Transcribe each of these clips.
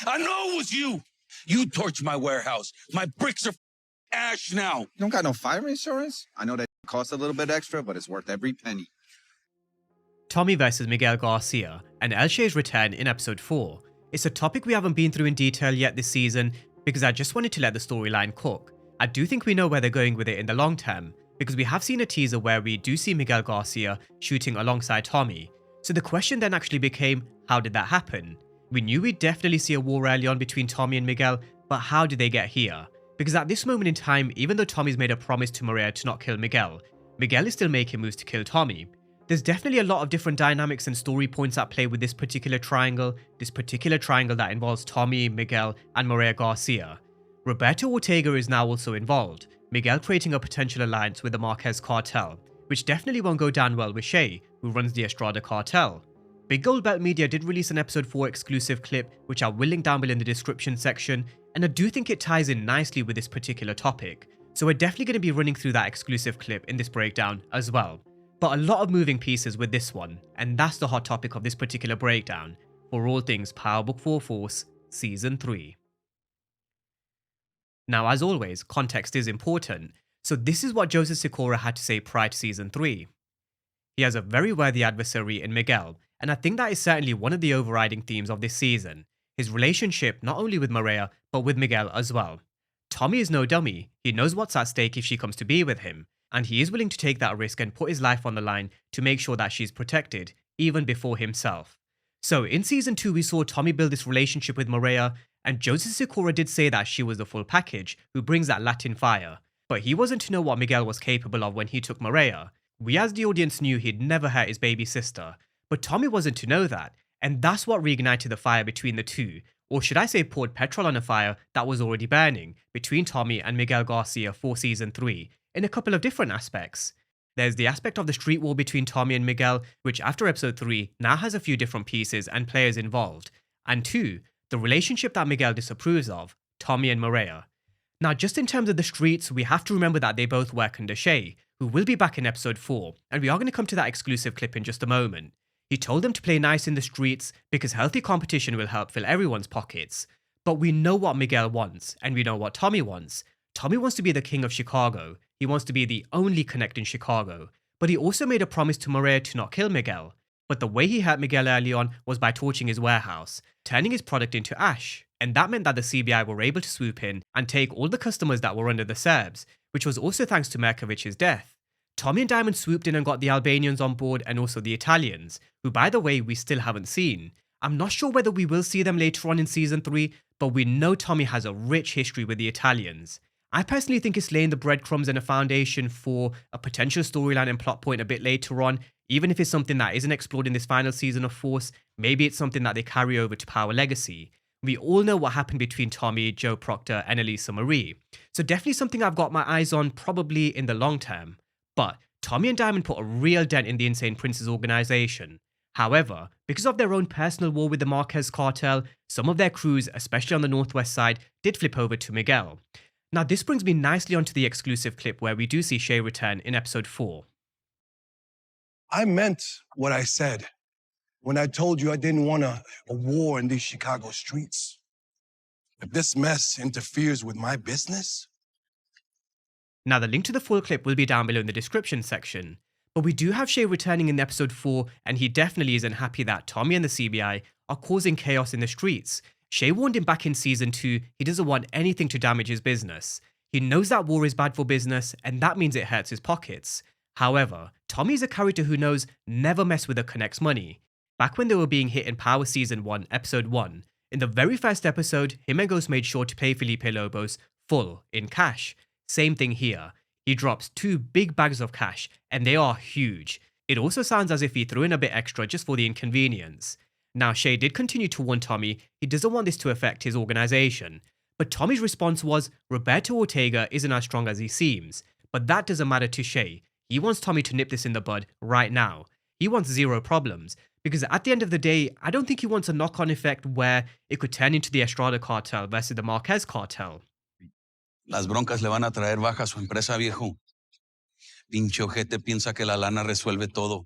I know it was you. You torched my warehouse. My bricks are ash now. You don't got no fire insurance? I know that costs a little bit extra, but it's worth every penny. Tommy versus Miguel Garcia, and El Shay's return in episode 4. It's a topic we haven't been through in detail yet this season because I just wanted to let the storyline cook. I do think we know where they're going with it in the long term, because we have seen a teaser where we do see Miguel Garcia shooting alongside Tommy. So the question then actually became, how did that happen? We knew we'd definitely see a war early on between Tommy and Miguel, but how did they get here? Because at this moment in time, even though Tommy's made a promise to Maria to not kill Miguel, Miguel is still making moves to kill Tommy. There's definitely a lot of different dynamics and story points at play with this particular triangle that involves Tommy, Miguel, and Maria Garcia. Roberto Ortega is now also involved, Miguel creating a potential alliance with the Marquez cartel, which definitely won't go down well with Shay, who runs the Estrada cartel. Big Gold Belt Media did release an episode 4 exclusive clip, which I will link down below in the description section, and I do think it ties in nicely with this particular topic, so we're definitely going to be running through that exclusive clip in this breakdown as well. But a lot of moving pieces with this one, and that's the hot topic of this particular breakdown, for all things Power Book 4 Force Season 3. Now, as always, context is important, so this is what Joseph Sikora had to say prior to Season 3. He has a very worthy adversary in Miguel, and I think that is certainly one of the overriding themes of this season, his relationship not only with Maria, but with Miguel as well. Tommy is no dummy, he knows what's at stake if she comes to be with him, and he is willing to take that risk and put his life on the line to make sure that she's protected, even before himself. So in Season 2 we saw Tommy build this relationship with Maria, and Joseph Sikora did say that she was the full package, who brings that Latin fire, but he wasn't to know what Miguel was capable of when he took Maria. We as the audience knew he'd never hurt his baby sister, but Tommy wasn't to know that, and that's what reignited the fire between the two, or should I say poured petrol on a fire that was already burning, between Tommy and Miguel Garcia for Season 3, in a couple of different aspects. There's the aspect of the street war between Tommy and Miguel, which after episode 3 now has a few different pieces and players involved, and 2, the relationship that Miguel disapproves of, Tommy and Maria. Now just in terms of the streets, we have to remember that they both work under Shay, who will be back in episode 4, and we are going to come to that exclusive clip in just a moment. He told them to play nice in the streets because healthy competition will help fill everyone's pockets. But we know what Miguel wants, and we know what Tommy wants. Tommy wants to be the king of Chicago. He wants to be the only connect in Chicago. But he also made a promise to Maria to not kill Miguel. But the way he hurt Miguel early on was by torching his warehouse, turning his product into ash. And that meant that the CBI were able to swoop in and take all the customers that were under the Serbs, which was also thanks to Merkovic's death. Tommy and Diamond swooped in and got the Albanians on board and also the Italians, who by the way we still haven't seen. I'm not sure whether we will see them later on in Season 3, but we know Tommy has a rich history with the Italians. I personally think it's laying the breadcrumbs and a foundation for a potential storyline and plot point a bit later on, even if it's something that isn't explored in this final season of Force, maybe it's something that they carry over to Power Legacy. We all know what happened between Tommy, Joe Proctor and Elisa Marie, so definitely something I've got my eyes on probably in the long term. But Tommy and Diamond put a real dent in the Insane Prince's organization. However, because of their own personal war with the Marquez cartel, some of their crews, especially on the northwest side, did flip over to Miguel. Now this brings me nicely onto the exclusive clip where we do see Shay return in episode 4. I meant what I said when I told you I didn't want a war in these Chicago streets. If this mess interferes with my business... Now the link to the full clip will be down below in the description section. But we do have Shay returning in episode 4, and he definitely isn't happy that Tommy and the CBI are causing chaos in the streets. Shay warned him back in Season 2 he doesn't want anything to damage his business. He knows that war is bad for business, and that means it hurts his pockets. However, Tommy is a character who knows never mess with a Connect's money. Back when they were being hit in Power Season 1, Episode 1, in the very first episode, him and Ghost made sure to pay Felipe Lobos full in cash. Same thing here. He drops 2 big bags of cash, and they are huge. It also sounds as if he threw in a bit extra just for the inconvenience. Now Shay did continue to warn Tommy he doesn't want this to affect his organization, but Tommy's response was Roberto Ortega isn't as strong as he seems, but that doesn't matter to Shay. He wants Tommy to nip this in the bud right now. He wants zero problems, because at the end of the day, I don't think he wants a knock-on effect where it could turn into the Estrada cartel versus the Marquez cartel. Las broncas le van a traer baja a su empresa, viejo. Pinche ojete piensa que la lana resuelve todo.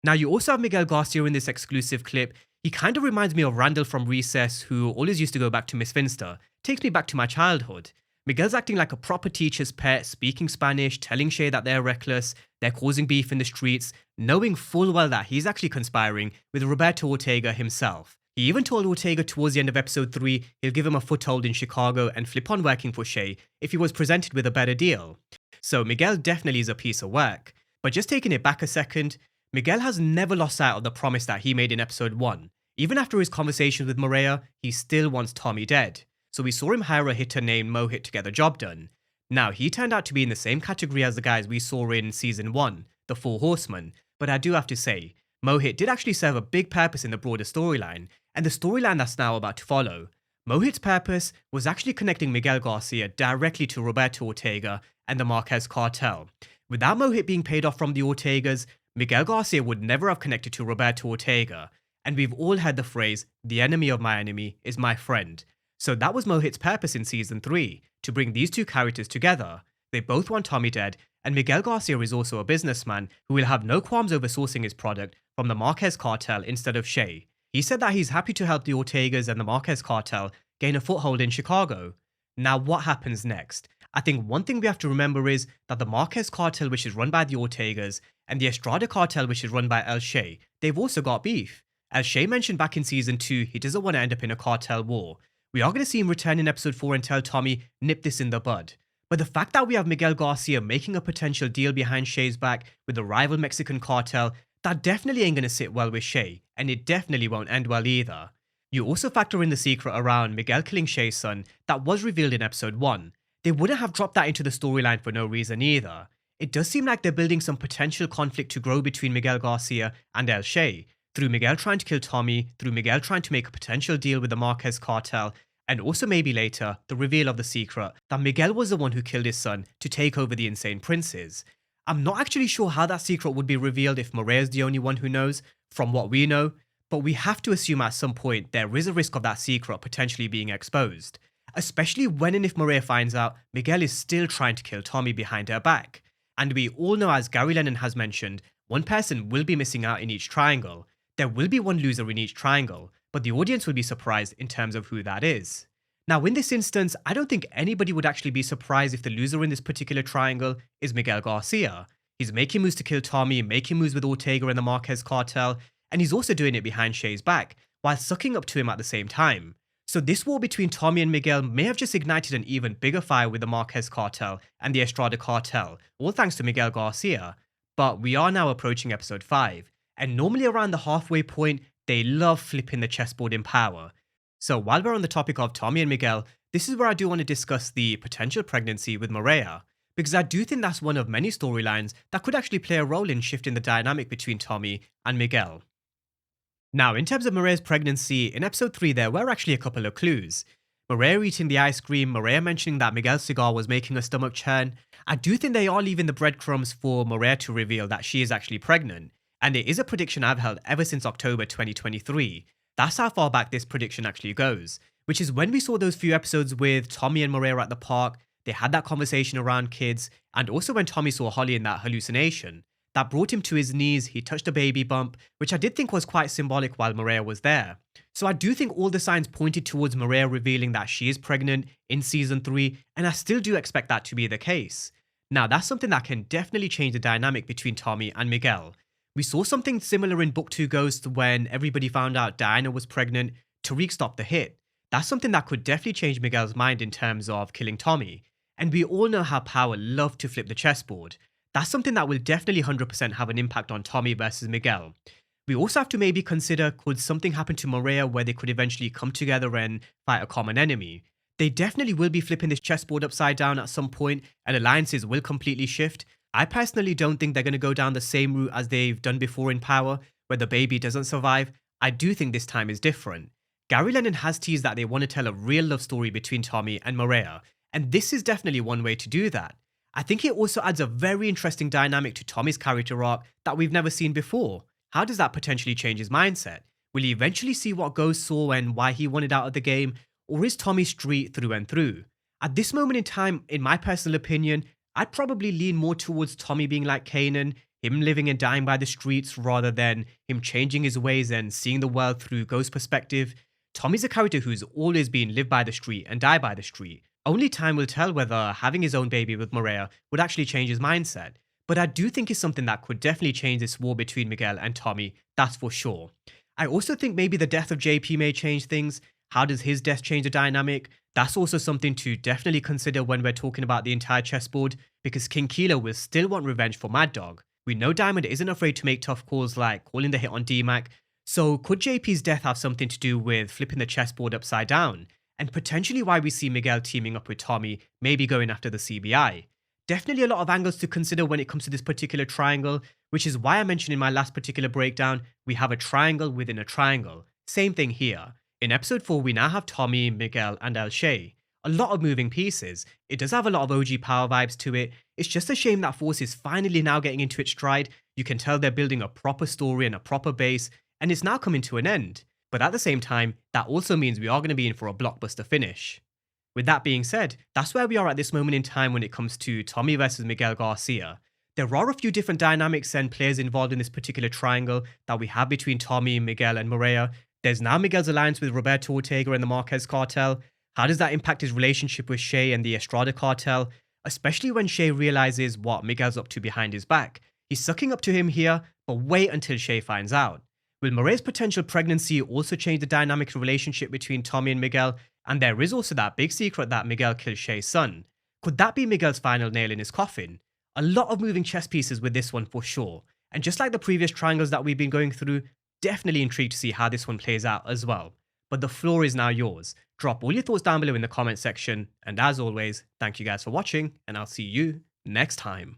Now you also have Miguel Garcia in this exclusive clip. He kind of reminds me of Randall from Recess, who always used to go back to Miss Finster. Takes me back to my childhood. Miguel's acting like a proper teacher's pet, speaking Spanish, telling Shay that they're reckless, they're causing beef in the streets, knowing full well that he's actually conspiring with Roberto Ortega himself. He even told Ortega towards the end of episode 3 he'll give him a foothold in Chicago and flip on working for Shay if he was presented with a better deal. So Miguel definitely is a piece of work. But just taking it back a second, Miguel has never lost sight of the promise that he made in episode 1. Even after his conversations with Maria, he still wants Tommy dead. So we saw him hire a hitter named Mohit to get the job done. Now, he turned out to be in the same category as the guys we saw in season 1, the Four Horsemen, but I do have to say, Mohit did actually serve a big purpose in the broader storyline, and the storyline that's now about to follow. Mohit's purpose was actually connecting Miguel Garcia directly to Roberto Ortega and the Marquez cartel. Without Mohit being paid off from the Ortegas, Miguel Garcia would never have connected to Roberto Ortega, and we've all heard the phrase, "the enemy of my enemy is my friend." So that was Mohit's purpose in season 3, to bring these two characters together. They both want Tommy dead, and Miguel Garcia is also a businessman who will have no qualms over sourcing his product from the Marquez cartel instead of Shay. He said that he's happy to help the Ortegas and the Marquez cartel gain a foothold in Chicago. Now what happens next? I think one thing we have to remember is that the Marquez cartel, which is run by the Ortegas, and the Estrada cartel, which is run by El Shay, they've also got beef. As Shay mentioned back in season 2, he doesn't want to end up in a cartel war. We are going to see him return in episode 4 and tell Tommy, nip this in the bud. But the fact that we have Miguel Garcia making a potential deal behind Shay's back with the rival Mexican cartel, that definitely ain't going to sit well with Shay, and it definitely won't end well either. You also factor in the secret around Miguel killing Shay's son that was revealed in episode 1. They wouldn't have dropped that into the storyline for no reason either. It does seem like they're building some potential conflict to grow between Miguel Garcia and El Shay, through Miguel trying to kill Tommy, through Miguel trying to make a potential deal with the Marquez cartel, and also maybe later, the reveal of the secret that Miguel was the one who killed his son to take over the Insane Princes. I'm not actually sure how that secret would be revealed if Maria is the only one who knows, from what we know, but we have to assume at some point there is a risk of that secret potentially being exposed. Especially when and if Maria finds out Miguel is still trying to kill Tommy behind her back. And we all know, as Gary Lennon has mentioned, one person will be missing out in each triangle. There will be one loser in each triangle, but the audience will be surprised in terms of who that is. Now in this instance, I don't think anybody would actually be surprised if the loser in this particular triangle is Miguel Garcia. He's making moves to kill Tommy, making moves with Ortega and the Marquez cartel, and he's also doing it behind Shay's back, while sucking up to him at the same time. So this war between Tommy and Miguel may have just ignited an even bigger fire with the Marquez cartel and the Estrada cartel, all thanks to Miguel Garcia. But we are now approaching episode 5, and normally around the halfway point, they love flipping the chessboard in power. So while we're on the topic of Tommy and Miguel, this is where I do want to discuss the potential pregnancy with Maria, because I do think that's one of many storylines that could actually play a role in shifting the dynamic between Tommy and Miguel. Now, in terms of Maria's pregnancy, in episode 3 there were actually a couple of clues. Maria eating the ice cream, Maria mentioning that Miguel's cigar was making her stomach churn. I do think they are leaving the breadcrumbs for Maria to reveal that she is actually pregnant. And it is a prediction I've held ever since October 2023. That's how far back this prediction actually goes. Which is when we saw those few episodes with Tommy and Maria at the park, they had that conversation around kids, and also when Tommy saw Holly in that hallucination. That brought him to his knees, he touched a baby bump, which I did think was quite symbolic while Maria was there. So I do think all the signs pointed towards Maria revealing that she is pregnant in season 3, and I still do expect that to be the case. Now that's something that can definitely change the dynamic between Tommy and Miguel. We saw something similar in Book 2 Ghost when everybody found out Diana was pregnant, Tariq stopped the hit. That's something that could definitely change Miguel's mind in terms of killing Tommy. And we all know how power love to flip the chessboard. That's something that will definitely 100% have an impact on Tommy versus Miguel. We also have to maybe consider, could something happen to Maria where they could eventually come together and fight a common enemy? They definitely will be flipping this chessboard upside down at some point, and alliances will completely shift. I personally don't think they're going to go down the same route as they've done before in Power, where the baby doesn't survive. I do think this time is different. Gary Lennon has teased that they want to tell a real love story between Tommy and Maria, and this is definitely one way to do that. I think it also adds a very interesting dynamic to Tommy's character arc that we've never seen before. How does that potentially change his mindset? Will he eventually see what Ghost saw and why he wanted out of the game, or is Tommy street through and through? At this moment in time, in my personal opinion, I'd probably lean more towards Tommy being like Kanan. him living and dying by the streets rather than him changing his ways and seeing the world through Ghost's perspective. Tommy's a character who's always been live by the street and die by the street. Only time will tell whether having his own baby with Maria would actually change his mindset. But I do think it's something that could definitely change this war between Miguel and Tommy, that's for sure. I also think maybe the death of JP may change things. How does his death change the dynamic? That's also something to definitely consider when we're talking about the entire chessboard, because King Kilo will still want revenge for Mad Dog. We know Diamond isn't afraid to make tough calls like calling the hit on DMAC, so could JP's death have something to do with flipping the chessboard upside down? And potentially why we see Miguel teaming up with Tommy, maybe going after the CBI. Definitely a lot of angles to consider when it comes to this particular triangle, which is why I mentioned in my last particular breakdown, we have a triangle within a triangle. Same thing here. In episode 4, we now have Tommy, Miguel, and El Shay. A lot of moving pieces. It does have a lot of OG power vibes to it. It's just a shame that Force is finally now getting into its stride. You can tell they're building a proper story and a proper base, and it's now coming to an end. But at the same time, that also means we are going to be in for a blockbuster finish. With that being said, that's where we are at this moment in time when it comes to Tommy versus Miguel Garcia. There are a few different dynamics and players involved in this particular triangle that we have between Tommy, Miguel, and Maria. There's now Miguel's alliance with Roberto Ortega and the Marquez cartel. How does that impact his relationship with Shay and the Estrada cartel? Especially when Shay realizes what Miguel's up to behind his back. He's sucking up to him here, but wait until Shay finds out. Will Maria's potential pregnancy also change the dynamic relationship between Tommy and Miguel? And there is also that big secret that Miguel killed Shay's son. Could that be Miguel's final nail in his coffin? A lot of moving chess pieces with this one for sure. And just like the previous triangles that we've been going through, definitely intrigued to see how this one plays out as well. But the floor is now yours. Drop all your thoughts down below in the comment section. And as always, thank you guys for watching, and I'll see you next time.